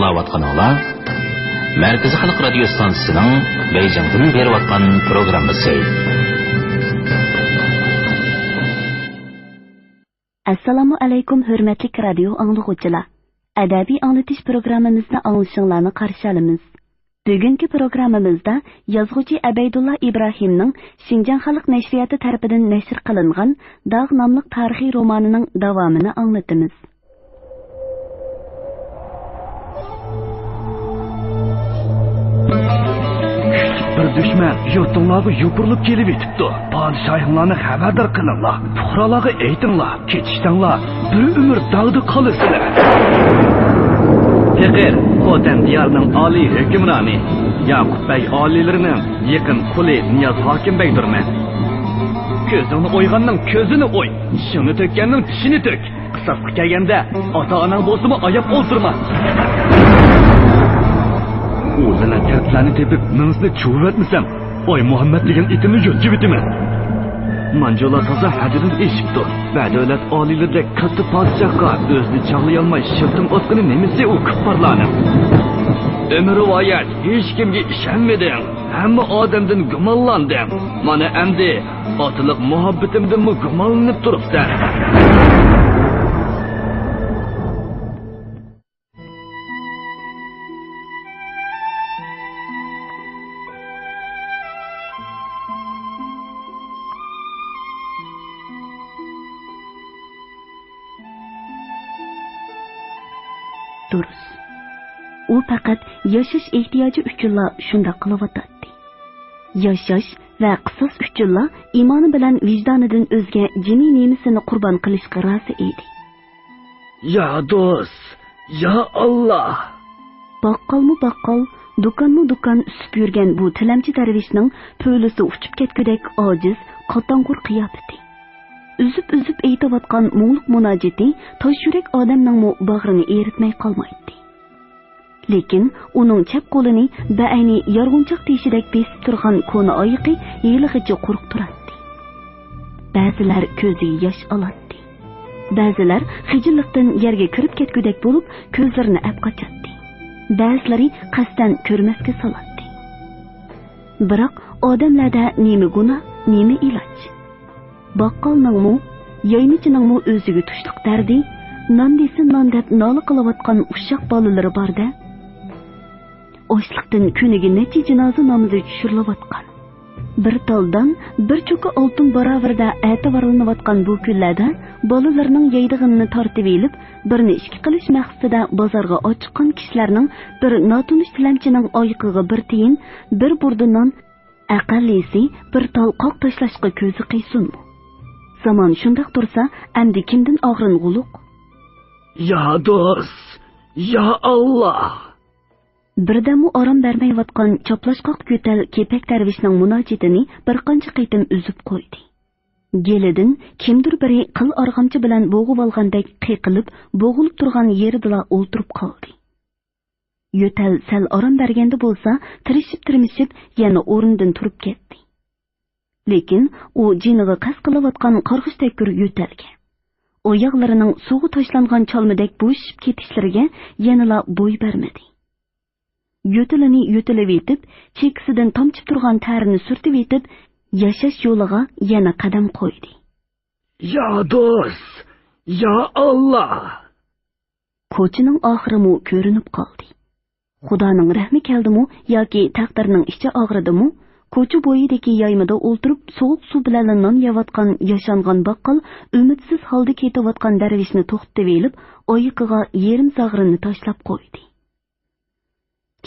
Аңлаватқаныңлар Мәркәзи Халық радио станциясының Бейҗиңдән беріп атқан программасы. Assalamu alaykum hörmətli radio anlıqçılar. Ədəbi anlatış proqramımızda anlaşılığını qarşı alırıq. Bugünkü proqramımızda yazğıcı Əbeydullah İbrahimning Şinjan Xalq Nəşriyyatı tərəfindən nəşr qılınğan Dağ namlıq tarixi romanının davamını anlatırıq. Bir düşman yurtinglarga yupurlib kelib etibdi. Padişahlarni xabardor qilinglar. Fuqarolarga aytinglar, ketishtinglar. Bir umr dag'da qolasizlar. Faqir Xotan diyorining oliy hukmroni Yaqub bey oliylarining yaqin quli Niyoz hokim begdirman. Ko'zingni o'yganning ko'zini o'y, shuni to'kkanning tishini to'k. Qisasga kelganda ota-onang bo'lsa-mu oyab o'ltirma. O'zini katlarni tepib, mingisni chuvatmisam, oy Muhammad degan itimni yo'tib bitaman. Manjola toza hadidan eshibdi. Badavlat oliylardek katta podshohga o'zini chaqlay olmay shirtim o'tqini nemisi u kuffarlarni. Umri voyat hech kimga ishonmadim. Hamma odamdan gumonlandim. Mana endi otliq muhabbatimdan gumonlanib turibsan. Durus. U faqat yashash ehtiyoji uchunla shunda qilyotdi. Yashash va qisos uchunla iymoni bilan vijdonidan o'zga jiniy nemisini qurbon qilishga rozi edi. Ya do'st, ya Alloh. Baqqolmi baqqol, do'konmi do'kon usib yurgan bu tilamchi darvishning po'lisi uchib ketgudek ojiz, qotong'ur qiyofati. Üzüp aytayotgan mo'ngluq munojati tosh yurak odamning bag'rini eritmay qolmaydi. Lekin uning chap qo'lini ba'ayni yorg'unchoq teshidek besib turgan ko'na oyiqi yig'lig'icha quruq turadi. Ba'zilar ko'ziga yosh oladi. Ba'zilar xijillikdan yerga kirib ketgudek bo'lib, ko'zlarini ap qochadi. Ba'zilari qasdan ko'rmasga soladi. Biroq odamlarda nima gunoh, nima iloj? Baqqolningmi, yoynichiningmi o'ziga tushliq dardi, non desin non deb nola qilayotgan ushoq bolalari bor-da. Ochliqdan kuniga necha jinoza namozi tushirilayotgan. Bir toldan bir cho'ka oltin barobarda e'tiborlanayotgan bu kunlarda bolalarning yeydig'inini tortib elib, birni ishki qilish maqsadida bozorga ochiqqan kishilarning bir notunish tilamchining oyiqiga bir tiyin, bir burda non, aqallisi bir tol qoq tashlashga ko'zi qiysunmi? Zaman shundoq tursa, endi kimdan og'ring'uluq? Ya do'st, ya Alloh. Birdamu orom bermayotgan choplashqoq ko'tal kepak darvishning munojatini bir qancha qaytim uzib qo'ydi. Gelidan kimdir biri qil arg'amchi bilan bo'g'ib olgandek qiqilib, bo'g'ilib turgan yerida o'ltirib qoldi. Yo'tal sal orom berganda bo'lsa, tirishib yana o'rnidan turib ketdi. Lekin u jiniga qas qilayotgan qarg'ishdek yo'talga. Oyoqlarining suvga tashlangan chalmadek bo'shib ketishlariga yanala bo'y bermadi. Yo'talini yo'talib etib, chekisidan tomchib turgan tarini surtib etib, yashash yo'liga yana qadam qo'ydi. Ya do'st, ya Alloh. Ko'chining oxirimi ko'rinib qoldi. Xudoning rahmi keldimi yoki taqdirning ichi og'ridimi? Ko'cha bo'yidagi yoymada o'ltirib, sovuq suv bilan non yeyotgan yashangan baqqol umidsiz holda ketayotgan darvishni to'xtatib elib, oyiqiga yerim zag'rini tashlab qo'ydi.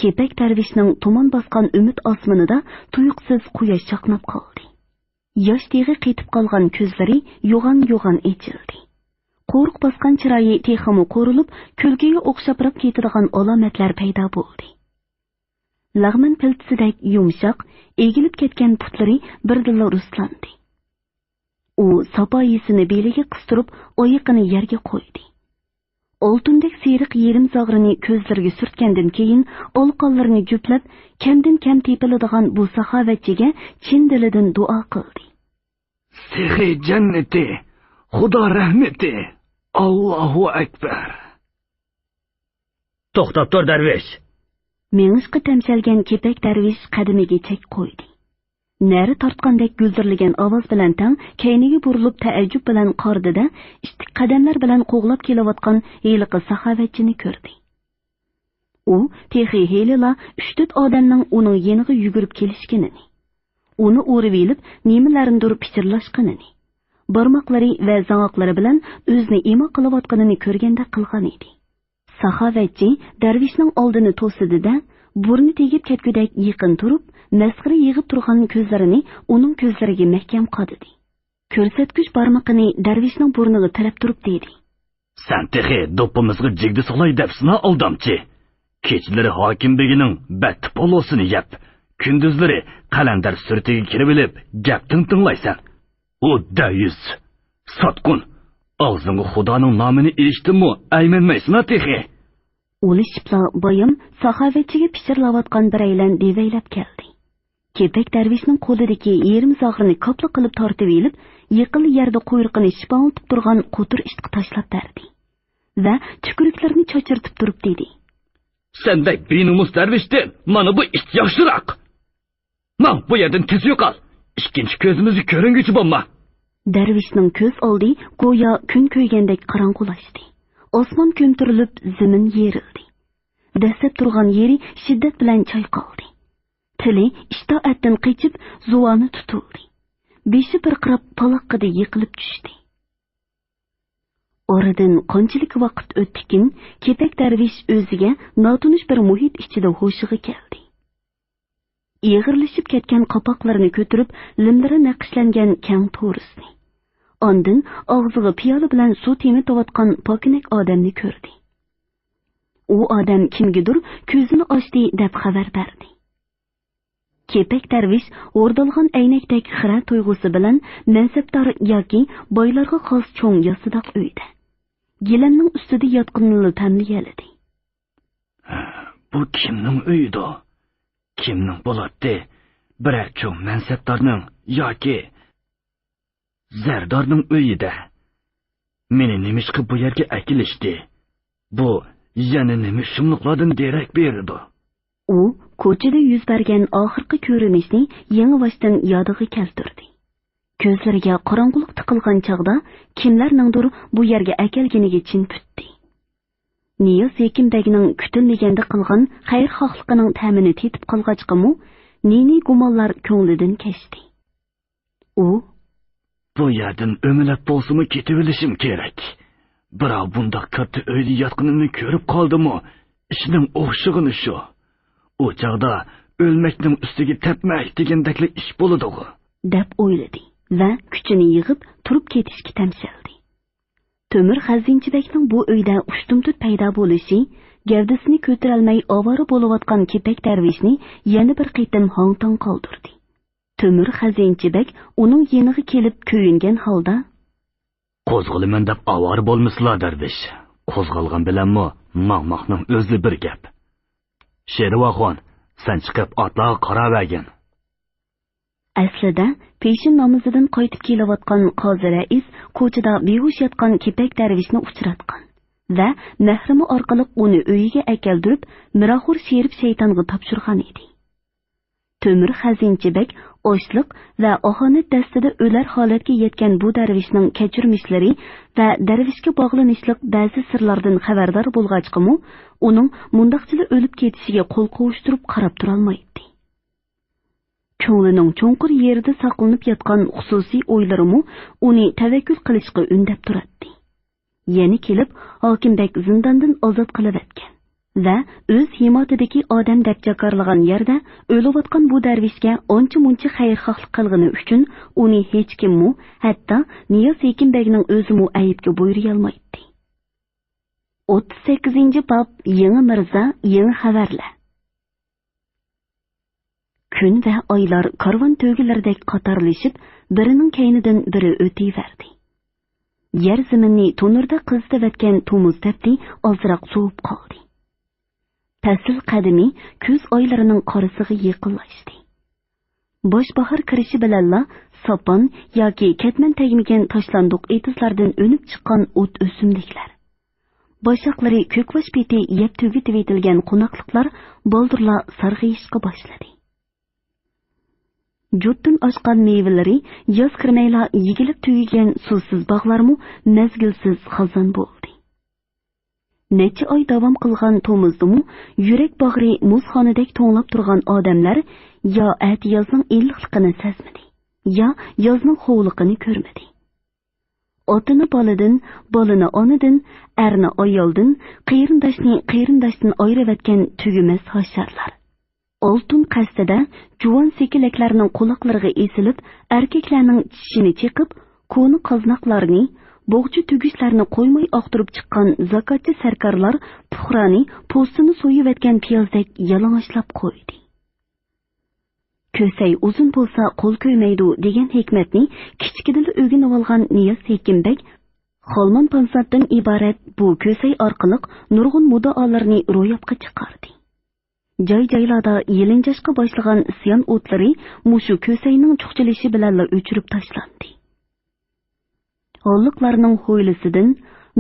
Kepak darvishning tuman bosgan umid osmonida tuyuqsiz quyosh chaqnab qoldi. Yosh tig'i qetib qolgan ko'zlari yo'g'on echildi. Qo'rq bosgan chiroyi texmi qo'rilib, kulgiga o'xshabrab ketadigan alomatlar paydo bo'ldi. Lag'man piltisidek yumshoq, egilib ketgan putlari birdilla ruslandi. U sapoyisini beliga qistirib, oyiqini yerga qo'ydi. Oltundek seriq yerim zag'rini ko'zlariga surtgandan keyin olqonlarini juplab, kamdan kam tepiladigan bu saxovatchiga chin dilidan duo qildi. Sehi jannati, Xudo rahmati, Allohu akbar. To'xtab tur, darvish. Mengishqa tamshalgan kepak darvish qadimiga chek qo'ydi. Nari tortqandek guldirlagan ovoz bilan tang kayniga burilib taajjub bilan qordida ishtik qadamlar bilan qo'g'lab kelayotgan heliqi saxovatchini ko'rdi. U texi helila 3-4 odamning uning yeniga yugurib kelishganini, uni o'rib elib nimalarnidir pichirlashganini, barmoqlari va zangoqlari bilan o'zini imo qilayotganini ko'rganda qilgan edi. Saxovatchi darvishning oldini to'sidi-da, burni tegib ketgudek yaqin turib, masxara yig'ib turgan ko'zlarini uning ko'zlariga mahkam qadidi. Ko'rsatgich barmoqini darvishning burniga tirab turib dedi: "Sen texi do'ppimizga jigdi solay debsina aldamchi. Kechlari hokim begining batti polosini yap, kunduzlari qalandar surtiga kirib olib, gap tinglaysan. U dayus, sotqun, og'zingga Xudoning nomini eshitdimmi, aymanmaysan texi." O'lishibla boyim saxovatchiga pichirlayotgan biraylan devaylab keldi. Kepak darvishning qo'lidagi yerim zog'rini kopla qilib tortib elib, yiqil yerda quyruqini shipoltib turgan qo'tir ishtiq tashlab berdi va chukuriklarni chochirtib turib dedi: "Sendek benumus darvishdan mana bu ish yaxshiroq. Men bu yerdan tez yo'qol. Ikkinchi ko'zimizni ko'ringuchi bo'lma." Darvishning ko'z oldi go'yo kun ko'ygandek qorong'ulashdi. Osmon ko'mtirilib, zamin yerildi. Dastlab turgan yeri shiddat bilan chayqaldi. Tili ishtoatdan qichib, zuvoni tutildi. Beshi pirqirab paloqqida yiqilib tushdi. Oradan qanchalik vaqt o'tdikin, kepak darvish o'ziga notunish bir muhit ichida hushiga keldi. Yig'irlashib ketgan qopoqlarini ko'tarib, limlari naqshlangan kang to'risni. Ondan og'ziga piyola bilan suv temitayotgan pokinak odamni ko'rdi. U odam kimgadir ko'zini ochdi deb xabar berdi. Kepak darvish o'rdalgan aynakdek xira tuyg'usi bilan mansabdor yoki boylarga xos cho'ng yosidoq uyda gilamning ustida yotqinini tamliyaladi. "Bu kimning uyidir? Kimning bo'ladi? Biror cho'ng mansabdorning yoki zardorning uyida. Meni nimishqa bu yerga akilishdi. Bu yana nima shumliqlardan derak berdi." U ko'chada yuz bergan oxirgi ko'rinishni yangivashdan yodiga keltirdi. Ko'zlariga qorong'ulik tiqilgan chog'da kimlarningdir bu yerga akelganiga chin putdi. Niyoz Sekimbekning kutilmaganda qilgan xayrxohligining ta'mini tetib qolg'achqimi, nini gumonlar ko'nglidan kechdi. U "Bu yerdan o'milab bo'lsimi ketib olishim kerak. Birov bundoq katta uyda yotganini ko'rib qoldimi, ishning o'xshig'ini shu. U chog'da o'lmakning ustiga tepmak degandakli ish bo'ladi" deb o'yladi va kuchini yig'ib turib ketishga tamshaldi. Temir xazinchibekning bu uyda ushtumtut paydo bo'lishi, gavdasini ko'tarolmay ovora bo'layotgan kepak darvishni yana bir qitim hong-tong qoldirdi. Temir xazinchibek uning yeniga kelib ko'yingan holda: "Qo'zg'alaman deb ovora bo'lmislar darvish. Qo'zg'algan bilanmi, maqmoqning o'zi bir gap. Shervoxon, sen chiqib otlarga qaravagin." Aslida peshin namozidan qaytib kelayotgan qozi rais ko'chada behush yotgan kepak darvishni uchratgan va mahrimi orqali uni uyiga akeldirib, Miraxur sherib shaytonga topshirgan edi. Temir xazinchibek ochliq va ohonat dastida o'lar holatga yetgan bu darvishning kechirmishlari va darvishga bog'lanishliq ba'zi sirlardan xabardor bo'lg'achqimi, uning mundaqchili o'lib ketishiga qo'l qovushtirib qarab turolmaydi. Ko'nglining cho'nqur yerida saqlanib yotgan xususiy o'ylarimi uni tavakkul qilishga undab turadi. Yana kelib Hokimbek zindondan ozod qilib etgan va o'z himoyatidagi odam deb jakarlagan yerda o'layotgan bu darvishga oncha-muncha xayrxohlik qilgani uchun uni hech kimmi, hatto Niyoz Sekimbekning o'zimi ayibga bo'yray olmaydi. 38-bob Yangi Mirza, yangi xabarlar. Kun va oylar karvon to'gilardek qatorlashib, birining kaynidan biri o'tayverdi. Yer zaminni to'nurda qizdivatgan tomuz tapdi ozroq sovib qoldi. Tasl qadimiy kuz oylarining qorisiga yiqilishdi. Boshbahor kirishi bilanla sopon yoki ketman tegmagan tashlandiq etizlardan o'nib chiqqan o't o'simliklar. boshaqlari ko'kvosh peti yeb tugitib etilgan qo'noqliqlar boldurla sarg'ayishga boshladi. Jutdan oshgan mevalari yoz kirmayla yigilib tugigan suvsiz bog'larmu mezgilsiz xazon bo'ldi. Necha oy davom qilgan tomizdimu yurak bag'ri muzxonadek to'nglab turgan odamlar yo ati yozning illiqligini sezmadi, yo yozning hovliqini ko'rmadi. Otini boladan, bolani onadan, erni ayoldan, qeyrindoshdan ayirayotgan tugumas hasharlar. Oltin qasdida juvon sekilaklarning quloqlariga esilib, erkaklarning tishini chiqib, ko'ni qoznaqlarni, bo'g'chi tugishlarni qo'ymay oqtirib chiqqan zakotchi sarkarlar puhrani postini so'yib piyozdek yalang'ochlab qo'ydi. Ko'say uzun bo'lsa qo'l ko'ymaydi degan hikmatni kichkidil o'rganib olgan Niyoz Sekinbek Xolmon Pansatdan iborat bu ko'say orqali nurg'un muddaolarni ro'yobga chiqardi. Joy-joylarda yelinjashqa boshlagan isyon o'tlari mushu ko'sayning chuqchilishi bilan o'chirib tashlandi. Holliqlarning ho'ylisidan,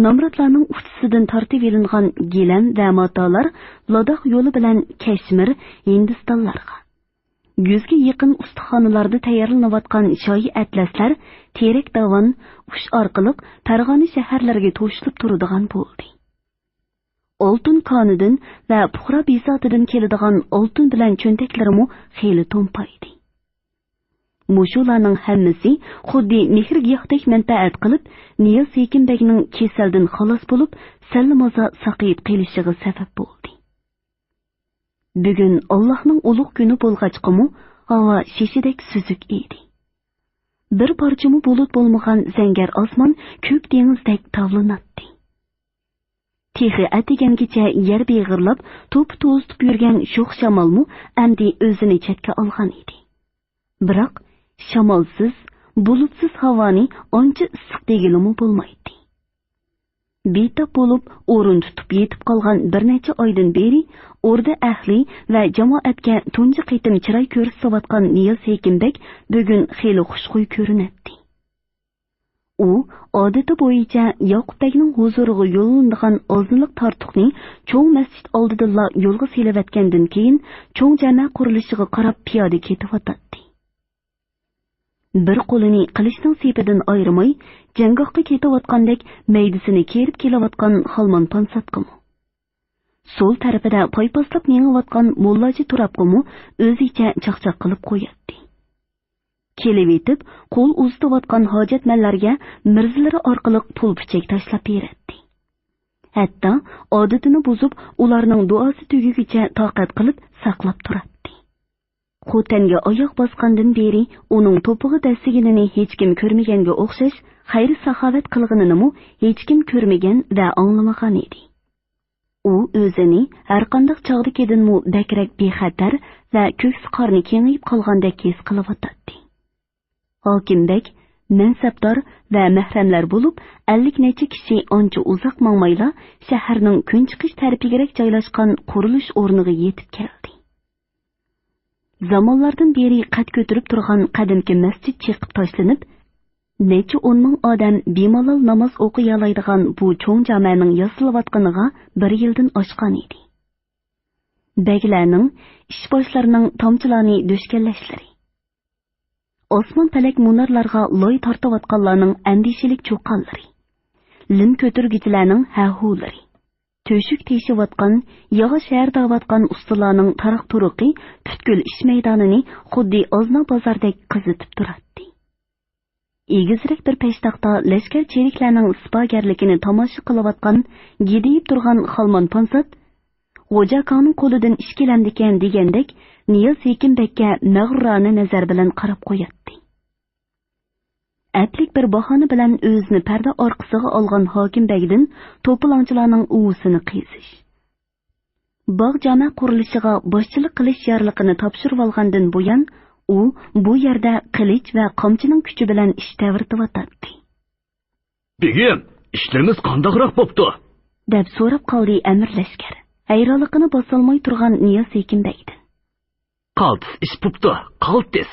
nomratlarning ustisidan tortib elingan gilam va matolar Lodoq yo'li bilan Kashmir, Hindistonlarga, yuzga yaqin ustaxonalarda tayyorlanayotgan shoyi atlaslar terak davon ush orqali Farg'ona shaharlariga to'shilib turadigan bo'ldi. Oltin konidan va puhra bisotidan keladigan oltin bilan cho'ntaklarimi xeyli to'mpaydi. Mushularning hammasi xuddi mehr giyohdek manfaat qilib, Niyoz Sekinbekning kasaldan xalos bo'lib, sallamaza saqayib qolishiga sabab bo'ldi. Bugun Allohning ulug' kuni bo'lg'achqimi, havo shishidek suzuk edi. Bir parchami bulut bo'lmagan zangar osmon ko'k dengizdek tavlanatdi. Texi atigangacha yer beg'irlab, to'p-to'zitib yurgan sho'x shamolmu amdi o'zini chetga olgan edi. Biroq shamolsiz, bulutsiz havoni ancha issiq degilimi bo'lmaydi. Betob bo'lib, o'rin tutib yetib qolgan bir necha oydan beri o'rda ahli va jamoatga tunji qitim chiroy ko'rsatayotgan Niyoz Sekinbek bugun xeyli xushxuy ko'rinadi. U odati bo'yicha Yoqubbekning huzuriga yo'llanadigan ozniliq tortiqning cho'ng masjid oldida yo'lga selavatgandan keyin cho'ng jamoat qurilishiga qarab piyoda ketayotdi. Bir qo'lini qilichning sepidan ayirmay, jangohga ketayotgandek maydisini kerib kelayotgan Xolmon Pansatqimi. So'l tarafida paypaslab mengayotgan Mollaji Turabqimi o'zicha chaqchaq qilib qo'yadi. Kelib etib, qo'l uzatayotgan hojatmanlarga mirzlari orqali pul pichak tashlab beradi. Hatto odatini buzib, ularning duosi tugigicha toqat qilib saqlab turadi. Xotanga oyoq bosgandan beri uning to'pig'i dastiginini hech kim ko'rmaganga o'xshash, xayri saxovat qilganini hech kim ko'rmagan va anglamagan edi. U o'zini har qanday chog'dikidinmi bakrak bexatar va ko'ksi qorni kengayib qolgandek his qilyotdi. Hokimbek, mansabdor va mahramlar bo'lib, 50 necha kishi ancha uzoq mangmayla shaharning kunchiqish tarafiga joylashgan qurilish o'rniga yetib keldi. Zamonlardan beri qad ko'tarib turgan qadimki masjid chiqib tashlanib, necha 10 ming odam bemalol namoz o'qiy oladigan bu cho'ng jamoaning yasilayotganiga 1 yildan oshgan edi. Baglarning, ishboshlarining tomchilarni do'shkallashlari, osmon palak munarlarga loy tortayotganlarning andishilik cho'qqanlari, lim ko'targichilarning hahulari, to'shik teshiyotgan, yog'i shahardayotgan ustalarning taraq turuqi butkul ish maydonini xuddi ozna bozordek qizitib turadi. Egizrak bir peshtoqda lashkar cheriklarning sipogarligini tomosha qilayotgan, gidiyib turgan Xolmon Pansat, Xo'ja Konning qo'lidan ish kelamdikan degandek, Niyoz Sekinbekka mag'rurona nazar bilan qarab qo'yadi. Atlik bir bahona bilan o'zini parda orqasiga olgan Hokimbekdan to'polonchilarning uvusini qizish. Bog' jamoat qurilishiga boshchilik qilish yorliqini topshirib olgandan buyon u bu yerda qilich va qamchining kuchi bilan ish tavritayotdi. "Begim, ishlarimiz qandoqroq bo'pti?" deb so'rab qoldi Amir Lashkar, hayronligini bosolmay turgan Niyoz Sekinbekdan. "Qaltis ish bo'pti, qaltis.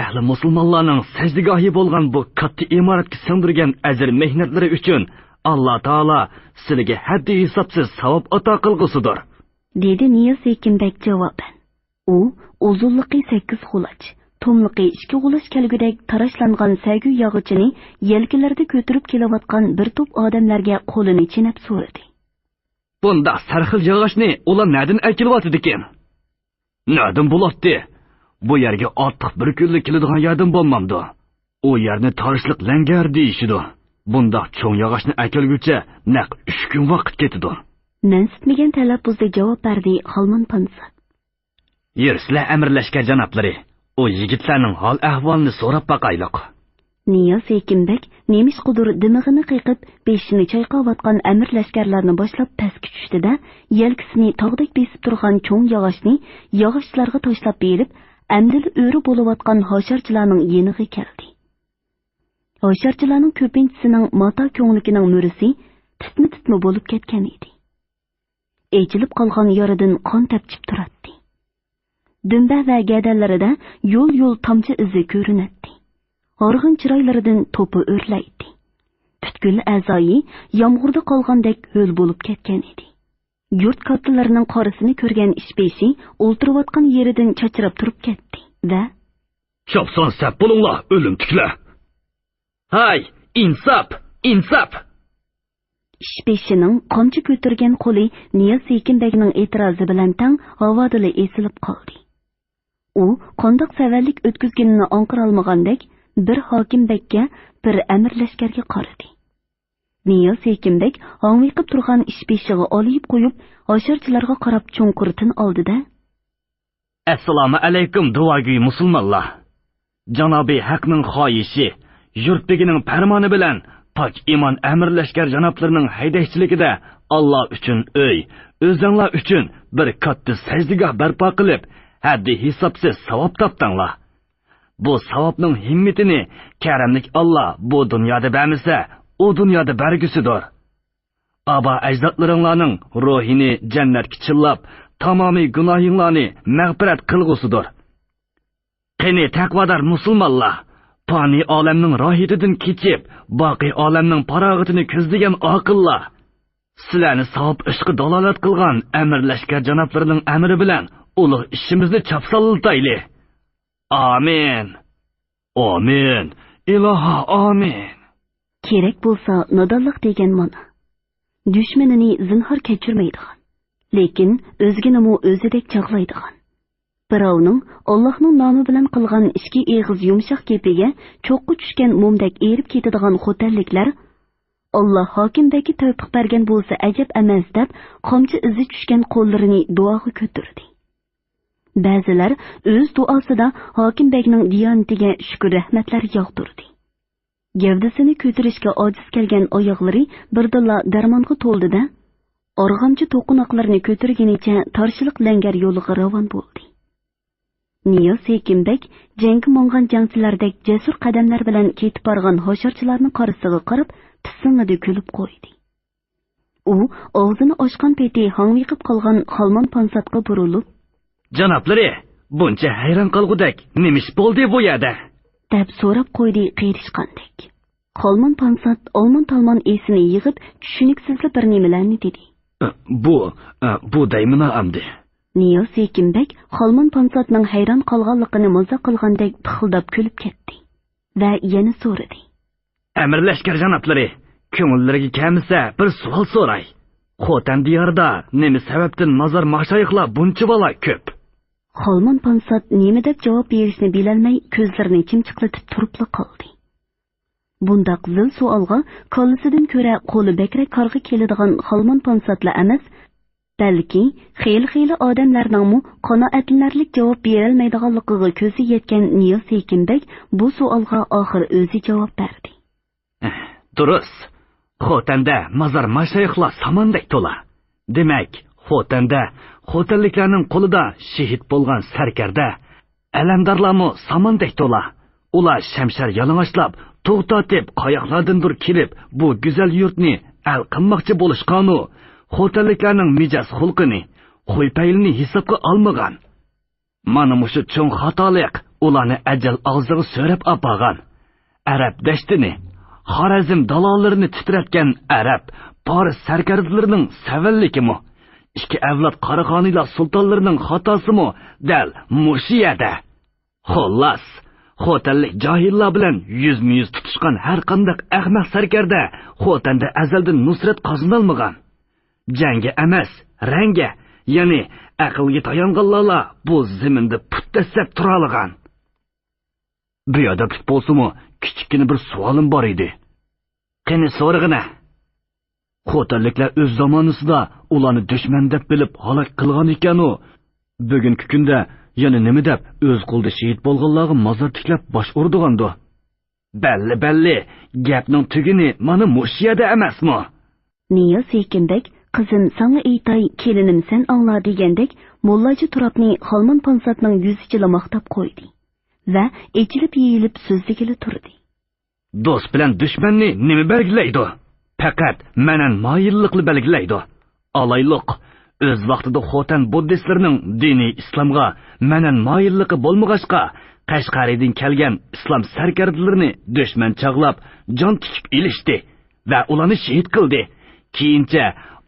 Ahli musulmonlarning sajdigohi bo'lgan bu katta imoratga singdirgan ajr mehnatlari uchun Allah Taala sizlarga haddi hisobsiz savob ato qilgusidir. dedi Niyaz Ekinbek javoban. U uzunligi 8 xulach, tomligi 2 xulach kelgudek tarashlangan sagu yog'ichini yelkalarida ko'tarib kelayotgan bir to'p odamlarga qo'lini chinab so'radi. Bunda sarxil yog'ochni ular nerdan akilyotdi ekan? Nerdan bo'ladi? Bu yerga ortiq bir kunlik keladigan yerdan bo'lmamdi. O yerni tarishliq langar deyishidi. Bunda cho'ng yog'ochni akilguncha naq 3 kun vaqt ketadi. Mansitmagan talaffuzda javob berdi Xolmon Pansat. Yersizlar amirlashkar janoblari, o yigitlarning hol ahvolini so'rab baqayliq. Niyaz Ekinbek nemishqudur dimig'ini qiqib, beshini chayqayotgan amir lashkarlarni boshlab pastga tushdi-da, yelkisini tog'dek besib turgan cho'ng yog'ochni yog'ochlarga tashlab berib, amdil o'ri bo'layotgan hosharchilarning yeniga keldi. Hosharchilarning ko'pinchisining mata ko'nglikining murisi titmi bo'lib ketgan edi. Echilib qolgan yoridan qon tapchib turardi. Dumba va gadallarida yo'l tomchi izi ko'rinadi. Horg'in chiroylaridan to'pi o'rlaydi. Tutkul a'zoyi yomg'irda qolgandek ho'l bo'lib ketgan edi. Yurt kattalarining qorisini ko'rgan ishbeshi o'ltirayotgan yeridan chachirab turib ketdi va "Chopson sap bo'linglar, o'lim tikla. Hay, insop, insop!" Ishbeshining qamchi ko'targan qo'li Niyaz Ekinbekning e'tirozi bilan tang havoda esilib qoldi. U qandoq savallik o'tkazganini anqira olmagandek bir hokimbekka, bir amir lashkarga qaradi. Niyaz Ekinbek hang'iqib turgan ishbeshiga olib qo'yib, hosharchilarga qarab cho'nqurtin oldi-da: "Assalomu alaykum duogo'y musulmonlar. Janobi haqning xoyishi, yurtbigining farmoni bilan pok iymon amir lashkar janoblarining haydashchiligida Alloh uchun o'zinglar uchun bir katta sajdagoh barpo qilib, haddi hisobsiz savob topdinglar. Bu savobning himmatini karamlik Allah bu dunyoda bermasa, o dunyoda bergusidir. Aba ajdodlaringlarning ruhini jannatga chillab, tamomiy gunohinglarni mag'firat qilgusidir. Qani taqvodor musulmonlar, fani olamning rohitidan kechib, boqiy olamning farog'atini ko'zlagan oqillar, sizlarni savob ishqi dalolat qilgan amir lashkar janoblarining amri bilan ulug' ishimizni chapsallatayli. Amin. Amin. Iloha amin. Kerak bo'lsa nodonlik degan mana. Dushmanini zinhor kechirmaydigan, lekin o'zginimi o'zidek chaqlaydigan. Birovning Allohning nomi bilan qilgan ishki eg'iz yumshoq kepiga cho'qqi tushgan mumdek erib ketadigan xo'talliklar Alloh hokimbeki tavfiq bergan bo'lsa ajab emas deb qomchi izi tushgan qo'llarini duoga ko'tardi. Ba'zilar o'z duosida hokimbekning diyonatiga shukr rahmatlar yog'dirdi. Gavdasini ko'tarishga ojiz kelgan oyoqlari birdilla darmonga to'ldi-da, org'amchi to'qinoqlarini ko'targanicha tarshilik langar yo'liga ravon bo'ldi. Niyaz Ekinbek jangga mongan jangchilardek jasur qadamlar bilan ketib borgan hosharchilarning qarasiga qarab, tisingida kulib qo'ydi. U og'zini ochgan peti hang'iqib qolgan Xolmon Pansatga burilib, "Janoblari, buncha hayron qolgudek nemish bo'ldi bu yerda?" deb so'rab qo'ydi qiyirishqandek. Xolmon Pansat olmon-talmon esini yig'ib, tushuniksizli bir nimalarni dedi. Bu daymina amdi. Niyaz Ekinbek Xolmon Pansatning hayron qolganligini maza qilgandek pixildab kulib ketdi va yana so'radi. "Amir lashkar janoblari, ko'ngillariga kelmasa bir savol so'ray. Xotan diyorida nima sababdan mazar mashayixlar buncha bola ko'p?" Xolmon Pansat nima deb javob berishni bilolmay ko'zlarini chimchiqlatib turib qoldi. Bundaq zil savolga kollisidan ko'ra qo'li bakrak qarg'i keladigan Xolmon Pansatlar emas, balki xeyli odamlarning qanoatlanarlik javob berolmaydiganligiga ko'zi yetgan Niyaz Ekinbek bu savolga oxir o'zi javob berdi. Durust. Xotanda mazar mashayixlar samandek to'la. Demak, Xotanda xotanliklarning qo'lida shahid bo'lgan sarkarda alamdorlarmi samandek to'la. Ular shamshar yalang'ochlab, to'xtatib qoyoqlardandir kelib, bu go'zal yurtni al qilmoqchi bo'lishqanu, xotanliklarning mijoz xulqini, qo'ypaylini hisobga olmagan. Mana mushu cho'ng xatolik ularni ajal og'ziga so'rab olgan. Arab dashtini, Xorazm dalollarini titratgan arab, Paris sarkardalarining savallikimi? Ikki avlod Qaraxoniylar sultonlarining xatosimi? Dal mushiyada. Xullas, xo'tanlik johillar bilan yuzma-yuz tutishgan har qanday ahmoq sarkarda xo'tanda azaldan nusrat qozonolmagan. Jangga emas, rangga, ya'ni aqlga tayanganlar bu zaminda puttasab tura olgan. Bu yerda put bo'lsa-mu, kichikgina bir savolim bor edi. Qani so'rag'ina. Xo'tanliklar o'z zamonasida ularni dushman deb bilib halok qilgan ekan-u, bugungi kunda yana nima deb o'z qo'lda shahid bo'lganlarga mozor tiklab bosh urdigandi. Balli, gapning tugini mana mushiyada emasmi? Niyaz Ekinbek qizim sana aytay kelinim sen angla degandek Mollaji Turobni Xolmon Ponsatning yuzichila maqtab qo'ydi va echilib yeyilib so'zligili turdi. Do'st bilan dushmanni nima belgilaydi? Faqat manan moyillikni belgilaydi. Alayliq o'z vaqtida xo'tan buddistlarining diniy islomga manan moyilligi bo'lmag'achqa Qashqariydan kelgan islom sarkardalarini dushman chaqlab jon tikib ilishdi va ularni shahid qildi. Keyincha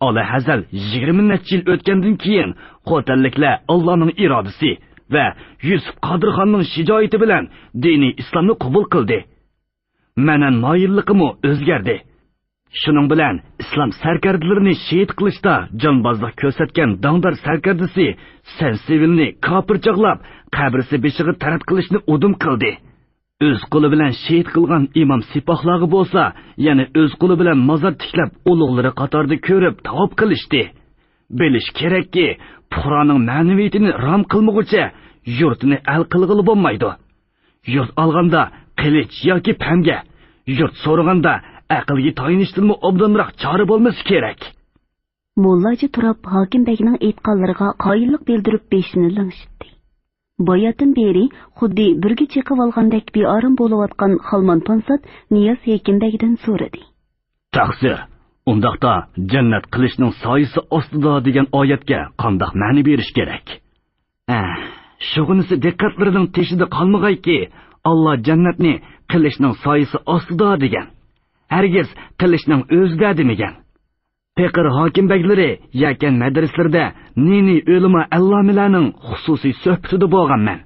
Ola Hazal 20 necha yil o'tgandan keyin xo'tanliklar Allohning irodasi va Yusuf Qodirxonning shijoati bilan diniy islomni qabul qildi. Manan moyilligimi o'zgardi. Shuning bilan islom sarkardalarini shahid qilishda jonbozlik ko'rsatgan dangdar sarkardasi Sansivilni kofir chaqlab qabrisi beshiga tarat qilishni udum qildi. O'z qo'li bilan shahid qilgan imom sipohlarga bo'lsa, yana o'z qo'li bilan mozor tiklab ulug'lari qatorida ko'rib tavob qilishdi. Bilish kerakki, Qur'onning ma'naviyatini rom qilmoqcha yurtini al qilg'ili bo'lmaydi. Yurt olganda qilich yoki pamga, yurt so'raganda aqlga tayanishdan obdonroq chora bo'lmasi kerak. Mollaji Turob Hokimbekning aytganlariga qoyillik bildirib beshini langshitdi. Boyatdan beri xuddi birga chiqib olgandek beorom bo'layotgan Xolmon Ponsat Niyaz Ekinbekdan so'radi. Taqsir, undaqda jannat qilishning soyisi ostida degan oyatga qanday ma'ni berish kerak? Shug'inisi diqqatlarining teshida qolmag'ayki, Alloh jannatni qilishning soyisi ostida degan. Hargiz qilishning o'zida demagan. Peqir hokimbekleri yakan madraslarda nini o'lima allomilarning xususiy suhbatida bo'lganman.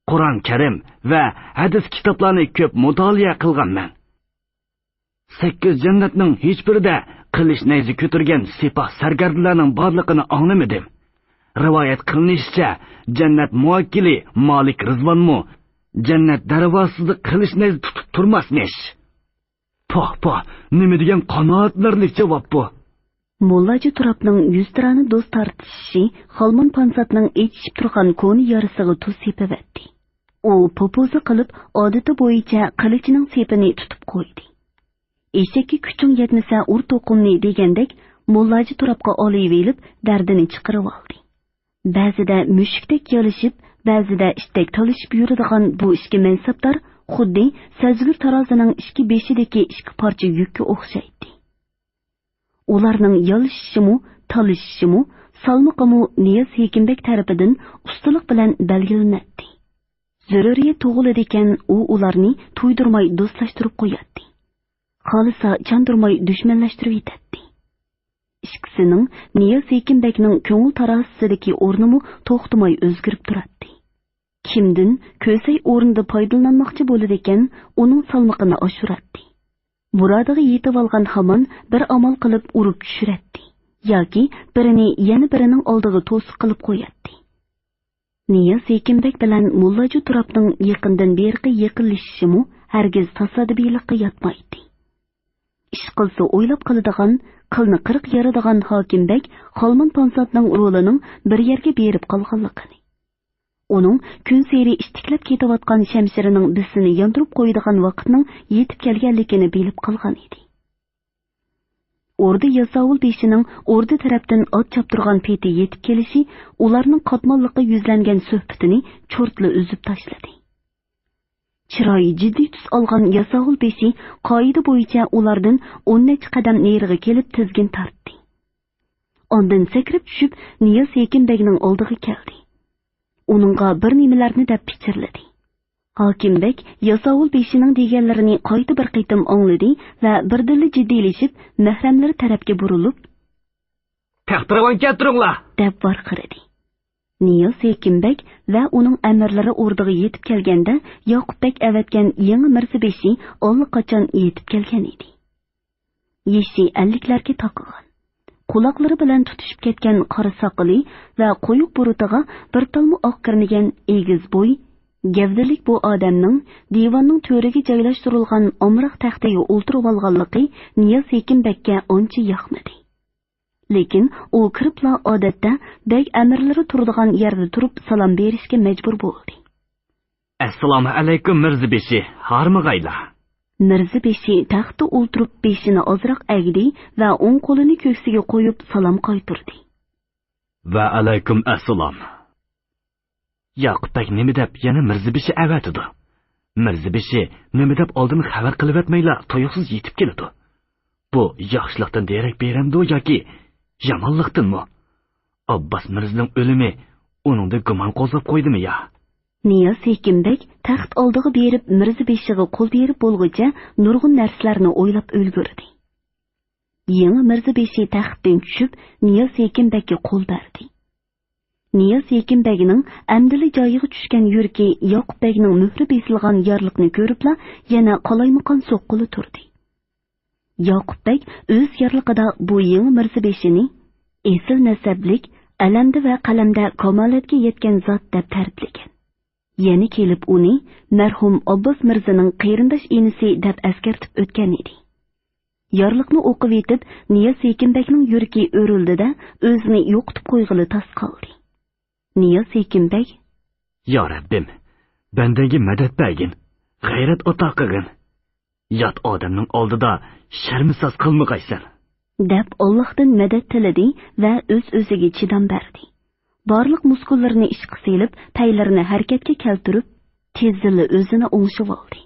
Qur'on Karim va hadis kitoblarini ko'p mutolaa qilganman. 8 jannatning hech birida qilish nayzi ko'targan sipoh sargardlarning borligini anglamadim. Rivoyat qilinishicha, jannat muvakkili Malik Rizvonmu jannat darvozasida qilish nayzi tutib turmasmish. Poh, nima degan qanoatlarlik javob bu? Mollaji Turobning yuztirani do'st tortishi Xolmon Ponsatning echishib turgan ko'ni yarisiga tuz sepavatdi. U popoza qilib odati bo'yicha qilichining sepini tutib qo'ydi. Eshakka kuching yetmasa ur to'qimni degandek Mollaji Turobga olib dardini chiqarib oldi. Ba'zida mushukdek yolishib, ba'zida ishdak talishib yuradigan bu ishki mansabdor xuddi sazgir tarozining ikki beshidagi ikki parcha yukka o'xshaydi. Ularning yolishishimi, talishishimi, salmoqimi Niyaz Ekinbek tarafidan ustalik bilan belgilanadi. Zaruriyat tug'iladi ekan, u ularni to'ydirmay do'stlashtirib qo'yadi. Xolisa chandurmay dushmanlashtirib yetadi. Ikkisining Niyaz Ekinbekning ko'ngil tarozisidagi o'rnimi to'xtamay o'zgarib turadi. Kimdin ko'say o'rnida foydalanmoqchi bo'ladi ekan, uning salmoqini oshiradi. Murodiga yetib olgan hamon bir amal qilib urib tushiradi yoki birini yana birining oldiga to'siq qilib qo'yadi. Niyaz Ekinbek bilan Mollaji Turobning yaqindan beriga yaqinlashishimi hargiz tasodibiylikqa yotmaydi. Ish qilsa o'ylab qiladigan, qilni qirq yaradigan Hokimbek Xolmon Ponsatning rolining bir yerga berib qolganligini, uning kun seri ishtiklab ketayotgan shamshirining bisini yondirib qo'yadigan vaqtning yetib kelganligini bilib qolgan edi. Orda Yasovul beshining orda tarafdan ot choptirgan peti yetib kelishi ularning qatmonliqqa yuzlangan suhbatini cho'rtla uzib tashladi. Chiroyi jiddiy tus olgan Yasovul beshi qoida bo'yicha ulardan 10 qadam neriga kelib tizgin tortdi. Ondan sakrib tushib Niyaz Ekinbekning oldiga keldi. Uningga bir nimalarni deb pichirladi. Hokimbek Yasovul beshining deganlarini qayta bir qitim angladi va birdilla jiddiylashib, mahramlari tarafga burilib, "Taxtiravon keltiringlar!" deb varqiradi. Niyaz Hekimbek va uning amirlari o'rdiga yetib kelganda, Yoqubbek avatgan yangi mirzabeshi allaqachon yetib kelgan edi. Yeshi alliklarga taqilgan. Quloqlari bilan tutishib ketgan qora soqoli va qo'yuq burutiga bir talmo oq kirmagan egiz bo'y, gavdalik bu odamning divanning to'riga joylashtirilgan omroq taxtiga o'ltirib olganligi Niyaz Hekimbekka uncha yoqmadi. Lekin u kiribla odatda beg amirlari turadigan yerda turib salom berishga majbur bo'ldi. "Assalomu alaykum mirzabeshi, harmag'aylar." Mirzabeshi taxtda o'ltirib beshini ozroq agdi va o'ng qo'lini ko'ksiga qo'yib salom qaytirdi. "Va alaykum assalom." Yoqubbek nima deb yana mirzabeshi avatidi? Mirzabeshi nima deb oldin xabar qilib etmaylar, to'yiqsiz yetib keladi. Bu yaxshilikdan derak beramdi yoki yomonlikdanmi? Abbos Mirzaning o'limi uningda gumon qo'zg'ab qo'ydimi ya? Niyaz Hekimbek taxt oldiga berib Mirzabeshiga qo'l berib bo'lguncha nurg'un narsalarni o'ylab ulgurdi. Yangi Mirzabeshi taxtdan tushib Niyaz Hekimbekka qo'l berdi. Niyaz Hekimbekning amdili joyiga tushgan yurki Yoqubbekning muhri besilgan yorliqni ko'ribla yana qolaymaqon so'qqili turdi. Yoqubbek o'z yorliqida bu yangi Mirzabeshini esil nasablik, alamda va qalamda kamolatga yetgan zot deb ta'riflagan. Yana kelib uni marhum Abbos Mirzaning qeyrindosh inisi deb askartib o'tgan edi. Yorliqni o'qib yetib, Niyaz Hekimbekning yuragi o'rildi-da, o'zini yo'qitib qo'yg'ili tas qoldi. Niyaz Hekimbek: "Ya Rabbim, bandaga madad bergin, g'ayrat ato qilgin. Yot odamning oldida sharmisaz qilmag'aysan" deb Allohdan madad tiladi va o'z-o'ziga chidam berdi. Barliq muskullarini ishqa selib, paylarini harakatga keltirib, tezlili o'zini o'ngshib oldi.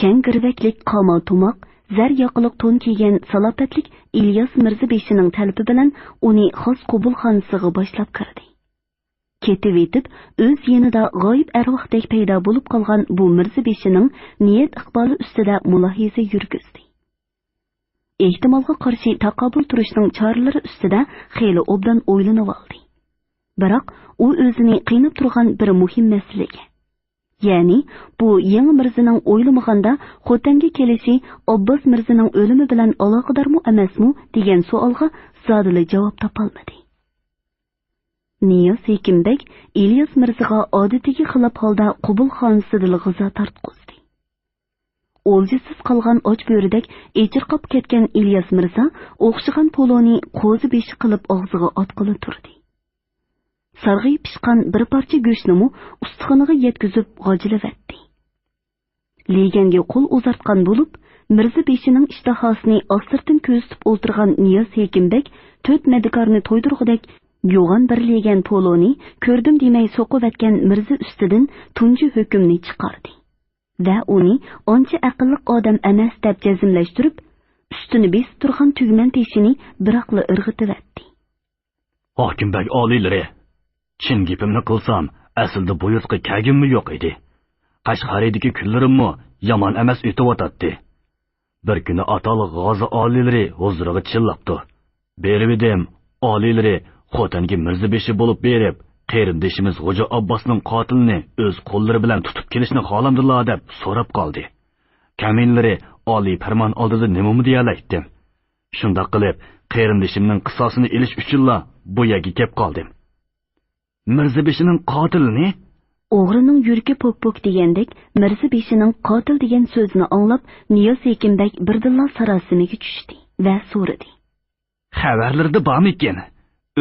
Keng girvaklik qomal tomoq, zar yoqiliq to'n kiygan salobatlik İlyas Mirzabeshining talabi bilan uni xos qabulxonasiga boshlab kirdi. Ketib etib, o'z yanida g'oyib arvohdek paydo bo'lib qolgan bu Mirzabeshining niyat iqboli ustida mulohiza yurgizdi. Ehtimolga qarshi taqobil turishning choralari ustida xeyli obdan o'ylanib oldi. Biroq u o'zini qiynab turgan bir muhim masalaga, ya'ni bu yangi mirzaning o'ylamaganda Xotanga kelishi Abbos Mirzaning o'limi bilan aloqadormi emasmi degan savolga zodili javob topolmadi. Niyaz Hekimbek İlyas Mirzaga odatiga xilof holda qabulxonasida g'izo tortqizdi. O'ljisiz qolgan och bo'ridek echirqab ketgan İlyas Mirza o'xshagan poloni qo'zi beshi qilib og'ziga otqili turdi. Sarg'ayib pishqan bir parcha go'shtni ustixoniga yetkazib g'ojilavatdi. Leganga qo'l uzatgan bo'lib, Mirzabeshining ishtahosini ostirtin ko'zitib o'ltirgan Niyaz Hekimbek 4 medikarni to'ydirg'idek yo'g'on bir legan poloni ko'rdim demay so'qivatgan Mirza ustidan tunji hukmni chiqardi va uni oncha aqlli odam emas deb jazmlashtirib, ustini besib turgan tugman teshini biroqli irg'itivatdi. "Hokimbek oliylari, chin gapimni qilsam, aslida bu yurtga kagimmi yo'q edi. Qashqaridagi kunlarimmi yomon emas o'tib. Bir kuni ataliq g'ozi oliylari huzuriga chillabdi. Berib edim, oliylari Xotanga Mirzabeshi bo'lib berib, qeyrindishimiz Xo'ja Abbosning qotilini o'z qo'llari bilan tutib kelishni xolamdilar deb so'rab qoldi. Kaminlari oliy farmon oldida nima deyalaydim. Shunda qilib, qeyrindishimning qisosini elish uchunla bu yerga kelib qoldim. Mirzabeshining qotilini? O'g'rining yuragi pok-pok degandek, Mirzabeshining qotil degan so'zni anglab, Niyaz Hekimbek birdilla sarosimiga tushdi va so'radi. Xabarlarda bormi ekan?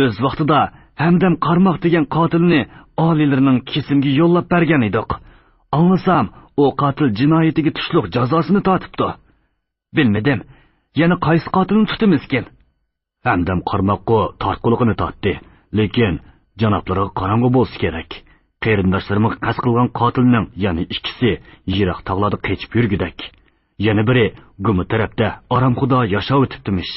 O'z vaqtida Hamdam Qarmoq degan qotilni oliylarining kesimga yo'llab bergan edik. Anglasam, o qotil jinoyatiga tushliq jazosini tortibdi. Bilmadim, yana qaysi qotilni tutamiz ekan? Hamdam Qarmoqqa tortquligini tortdi, lekin janoblariga qorong'u bo'lsa kerak. Qeyrindoshlarim qasd qilgan qotilning yana ikkisi yiroq tog'larda qechib yurgidak. Yana biri Gumi tarafda Aramxudo yashab o'tibdimish.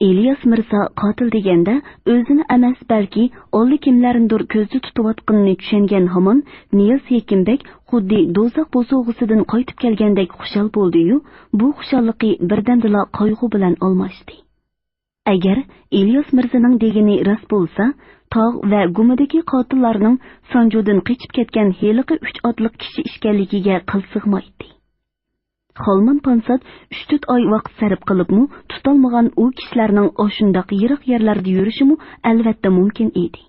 İlyas Mirza qatil deganda o'zini emas balki olli kimlarnidir ko'zda tutayotganini tushungan hamon Niyaz Hekimbek xuddi do'zax bo'sog'isidan qaytib kelgandek xushal bo'ldi-yu, bu xushalliqi birdamdala qayg'u bilan almashdi. Agar İlyas Mirzaning degani rost bo'lsa, tog' va gumidagi qotillarning Sanjudan qochib ketgan heliqi 3 otliq kishi ishkanligiga qil sig'maydi. Xolman Pansat 3-4 oy vaqt sarf qilibmi, tutalmagan u kishilarning oshundaq yirik yerlarda yurishimi albatta mumkin edi.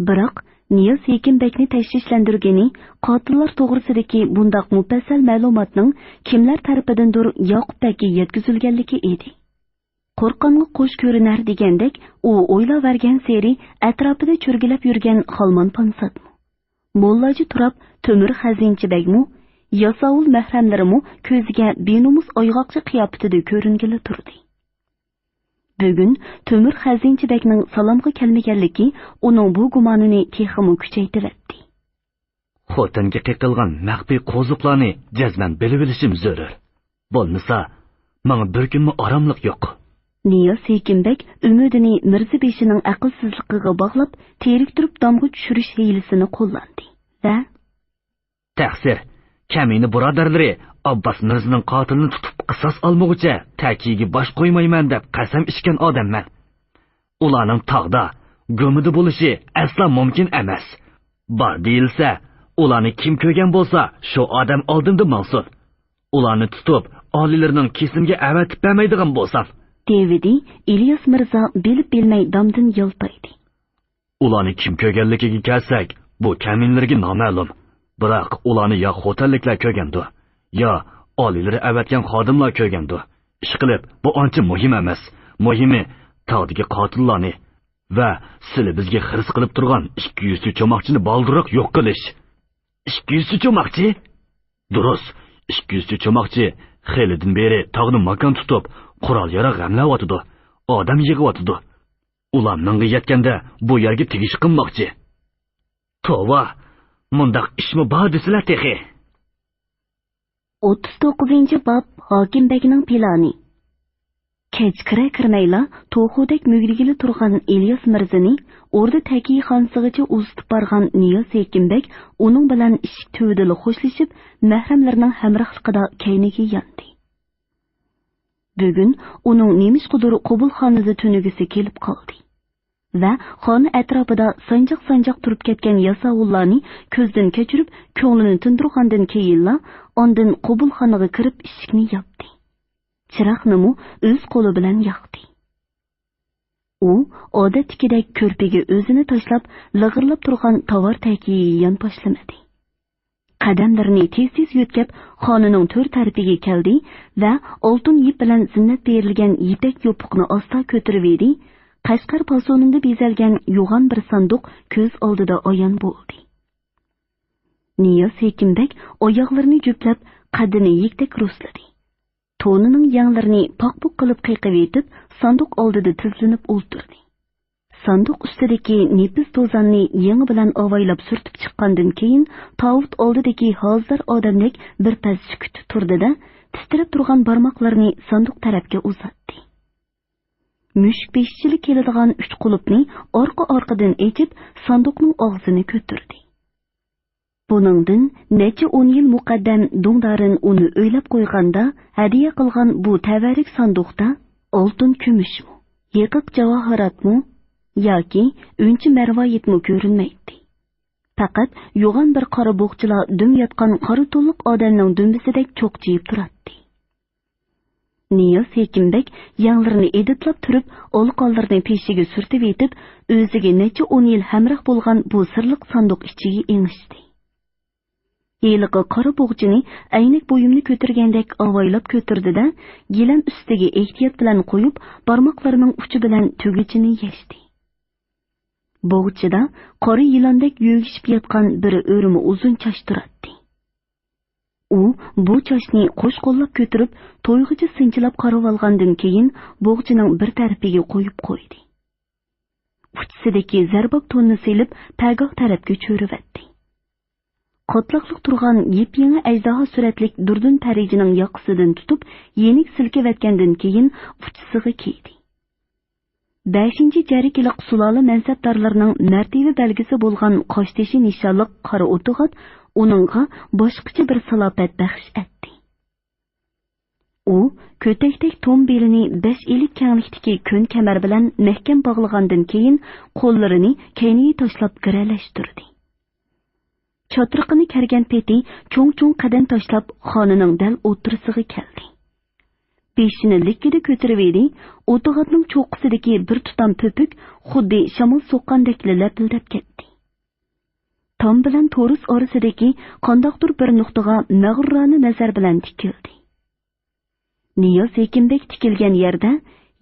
Biroq Niyaz Hekimbekni tashvishlantirgani qotillar to'g'risidagi bundaq mufassal ma'lumotning kimlar tarafidandir Yoqubbekka yetkazilganligi edi. Qo'rqqanga qo'sh ko'rinar degandek, u o'ylavergan seri atrofida cho'rgilab yurgan Xolman Pansatmi, Mollaji Turab Temur Xazinchibekmi, Yasovul mahramlarimi ko'ziga benumus oyg'oqchi qiyofatida ko'ringili turdi. Bugun Temur Xazinchibekning salomga kelmaganligi uning bu gumonini texmi kuchaytirdi. Xotinga qiqilgan maxfiy qo'ziqlarni jazman bilib olishim zarur. Bo'lmasa, menga bir kunmi oromlik yo'q. Niyaz Hekimbek umidini Mirzabeshining aqlsizligiga bog'lab, terik turib damga tushirish hiylasini qo'llandi va taqsir Kamini birodarlari Abbas Mirzaning qotilini tutib qisos olmoqcha takiga bosh qo'ymayman deb qasam ichgan odamman. Ularning tog'da, go'mida bo'lishi asla mumkin emas. Bor deyilsa, ularni kim ko'rgan bo'lsa, shu odam oldimda mansun. Ularni tutib, olilarning kesimga avatib bermaydigan bo'lsam, Devidi İlyas Mirza bilib bilmay damdan yiltaydi. Ularni kim ko'rganligiga kelsak, bu kaminlarga noma'lum. Biroq ularni yo xo'talliklar ko'rgandi, yo oliylari avatgan xodimlar ko'rgandi. Ishqilib, bu ancha muhim emas. Muhimi tog'dagi qotillarni va sizlar bizga xirs qilib turgan 200 cho'moqchini baldiroq yo'q qilish. 200 cho'moqchi? Durust, 200 cho'moqchi xelidan beri tog'ni makon tutib, qurol yarog' g'amlayotdi, odam yig'yotdi. Ular menga yetganda bu yerga tegish qilmoqchi. Tova, mundaq ishmi bor desizlar texi. 39-bob Hokimbekning plani. Kechqira kirmayla to'xudek mugligili turgan İlyas Mirzani o'rda taqiy xonsigacha uzitib borgan Niyaz Hekimbek uning bilan ishik tuvdili xo'shlashib, mahramlarning hamrohligida kayniga yandi. Bugun uning nemishqidir qubulxonada tunugisi kelib qoldi va xona atrofida sanjoq turib ketgan yasovullarni ko'zdan kechirib, ko'nglini tindirgandan keyinla ondan qubulxonaga kirib ishikni yopdi. Chiroqni o'z qo'li bilan yoqdi. U odatdagidek ko'rpaga o'zini tashlab, lig'irlab turgan tovar tagiga yon boshlamadi. Qadamlarini tez-tez yo'tkab, xonaning to'rt tarafiga keldi va oltin ip bilan zinnat berilgan yipak yopiqni asta ko'tarib edi. Qashqar pasonida bezalgan yo'g'on bir sanduq ko'z oldida ayon bo'ldi. Niyaz Hekimbek oyoqlarini juplab, qaddini yekdak ro'sladi. To'nining yanglarini poq-poq qilib qiqib etib, sanduq oldida tizlanib o'ltirdi. Sanduq ustidagi nefis to'zanni yangi bilan avaylab surtib chiqqandan keyin tavut oldidagi hozir odamdek bir pas sukut turdi-da, titrab turgan barmoqlarini sanduq tarafga uzatdi. Mushuk beshchilik keladigan 3 qulupni orqa-orqadan echib, sanduqning og'zini ko'tardi. Buningdan necha 10 yil muqaddam Dungdarin uni o'ylab qo'yganda hadiya qilgan bu tavarik sanduqda oltin kumushmi, yiqiq javohiratmi yoki unchi marvoyitmi ko'rinmaydi. Faqat yo'g'on bir qora bo'g'chilar dum yotgan qora to'liq odamning dumbisidek cho'qchiyib turadi. Niyaz Hekimbek yanglarini editlab turib, olqonlarni peshiga surtib etib, o'ziga necha 10 yil hamroh bo'lgan bu sirliq sanduq ichiga engishdi. Yeliqi qora bo'g'chini aynak bo'yimni ko'targandek avaylab ko'tirdi-da, gilam ustiga ehtiyot bilan qo'yib, barmoqlarining uchi bilan tugichini yechdi. Bo'g'chida qora yilondek yo'g'ishib yotgan bir o'rimi uzun choch turadi. U bu chochni qo'shqo'llab ko'tirib, to'yg'icha sinchilab qarab olgandan keyin bo'g'chining bir tarafiga qo'yib qo'ydi. Uchisidagi zarboq to'nni silib, pagoh tarafga cho'rivatdi. Qotliqliq turgan yep-yangi ajdaho suratlik durdun parijining yoqasidan tutib, yenik silkivatgandan keyin uchisiga kiydi. 5-ci cərikliq sulalı mənsəbdarlarının mərtəbə belgisi bolğan Qoşteşi nişanlıq qara otuğat onunğa başqaça bir salafət bəxş etdi. O, kötəkdək tom belini 5 ilik kenglikdəki kön kəmər bilan məhkəm bağlığandan keyin qo'llarini keyniga tashlab giralashtirdi. Çatrıqını kərgən peti cho'ng-cho'ng qadam tashlab xonining dal o'tirisiga keldi. Beshini likkida ko'tarib edi, o'tig'atning cho'qqisidagi bir tutam pöpük xuddi shamol soqqandek lapildab ketdi. Tom bilan to'rus orasidagi qandoqdir bir nuqtaga mag'rurona nazar bilan tikildi. Niyoz Ekinbek tikilgan yerda,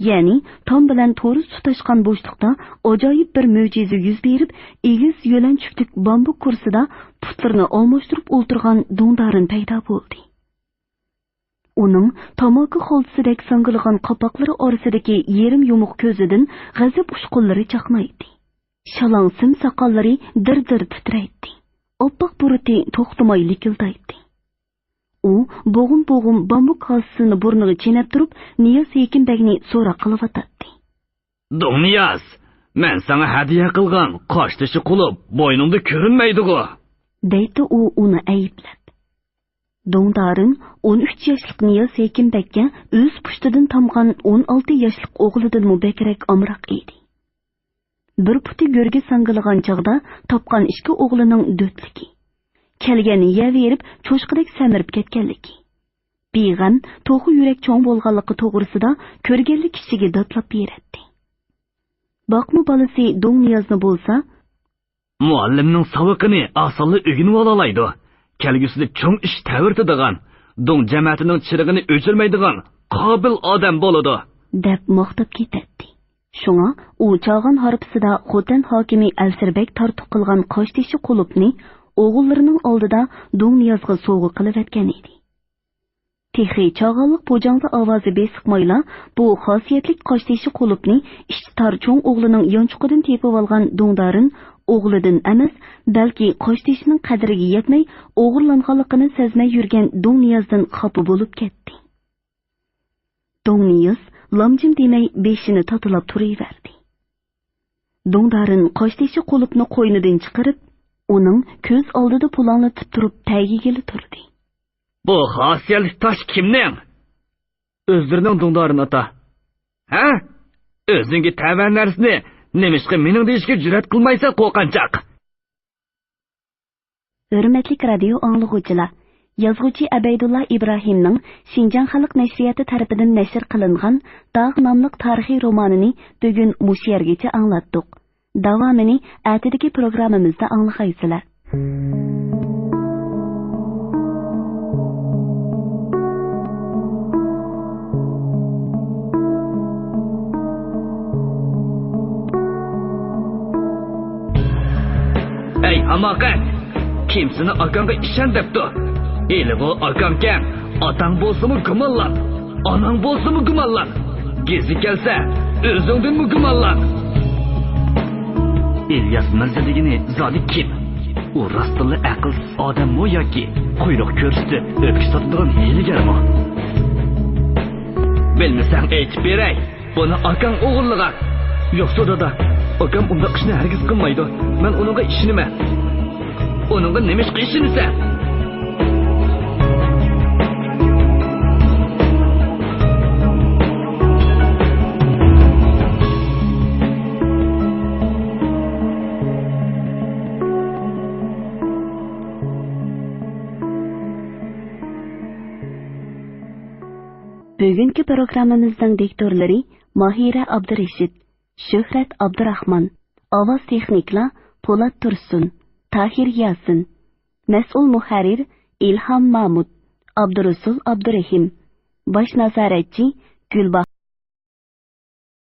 ya'ni Tom bilan to'rus tutashgan bo'shliqda ajoyib bir mo'jiza yuz berib, egiz yo'lanchuklik bambuk kursida putlarini almashtirib o'tirgan Dongdarin paydo bo'ldi. Uning tamaki xoltisidek sangilgan qapoqlari orasidagi yerim yumuq ko'zidan g'azab ushqunlari chaqnaydi. Shalangsim soqollari dir-dir titraydi. Oppoq buruti to'xtamay likildaydi. U bo'g'im-bo'g'im bambuk xolsini burniga chenab turib, Niyoz Ekinbekni so'roq qilib atadi. Dong Niyoz, men sana hadiya qilgan qoshtishi qulub bo'yningda ko'rinmaydi-ku, deydi u uni ayblab. Dongdarin 13 yoshlik Niyoz Ekinbekka o'z pushtidan tomgan 16 yoshlik o'g'lidan mubakrak amroq edi. Bir puti go'rga sangilgan chog'da topgan ikki o'g'lining do'tligi, kelgani yaverib cho'shqidek samirib ketganligi, beg'am to'g'ri yurak cho'ng bo'lganligi to'g'risida ko'rganlik kishiga dodlab beradi. Boqma bolasi Dong Niyozni bo'lsa, muallimning saviqini asonli o'rganib olalaydi. Kelgusida cho'ng ish ta'virtadigan, Dong jamiyatining chirig'ini o'chirmaydigan qobil odam bo'ladi, deb maqtab ketadi. Shunga u chog'an harpisida Xotan hokimi Alsirbek tortiq qilgan Qoshteshi qulubni o'g'illarining oldida Dong Niyozga sovg'a qilib etgan edi. Texi chog'anliq po'jangda ovozi besiqmayla bu xosiyatli Qoshteshi qulubni ishtar cho'ng o'g'lining yonchuqidan tepib olgan Dongdarin o'g'lidan emas, balki Qoshteshining qadriga yetmay o'g'irlanganligini sezmay yurgan Dong Niyozdan xafa bo'lib ketdi. Dong Niyoz lamjim demay beshini tatilab turaverdi. Dongdarin Qoshteshi qulubni qo'ynidan chiqarib, uning ko'z oldida pulanglatib turib tagiga turdi. Bu xosiyatli tosh kimning? O'zlarining Dongdarin ota. Ha? O'zingga tavan narsni nemishqa mening deyishga jur'at qilmaysa qo'rqanchoq. Hurmatli radio anglag'uvchilar, yozuvchi Abaydulla Ibrohimning Xinjiang xalq nashriyati tarafidan nashr qilingan Dog' nomli tarixiy romanini bugun mush yergacha anglatdik. Davomini atidagi programmamizda anglaysizlar. Ey hamoqat! Kim seni akangga ishon debdi? Eli bu akamkan, otang bo'lsa-mu gumonlab, onang bo'lsa-mu gumonlab, gezi kelsa, o'zingdan-mu gumonlab. İlyas Mirza degani zodi kim? U rostli aqlsiz odammi yoki quyruq ko'rsatib o'pki sotadigan hiylagarmi? Bilmasang aytib beray, buni akang o'g'irlagan. Yo'qsa dada, akam unda ishni hargiz qilmaydi. Men uningga ishonaman. Uningga nima ish qilishini? Bugungi programmamizning diktorlari Mahira Abdurashid, Shuhrat Abdurahmon, ovoz texniklar Po'lat Tursun, Tahir Yasin, mas'ul muharrir Ilhom Mahmud, Abdurasul Abdurahim, bosh nazoratchi Gulbahor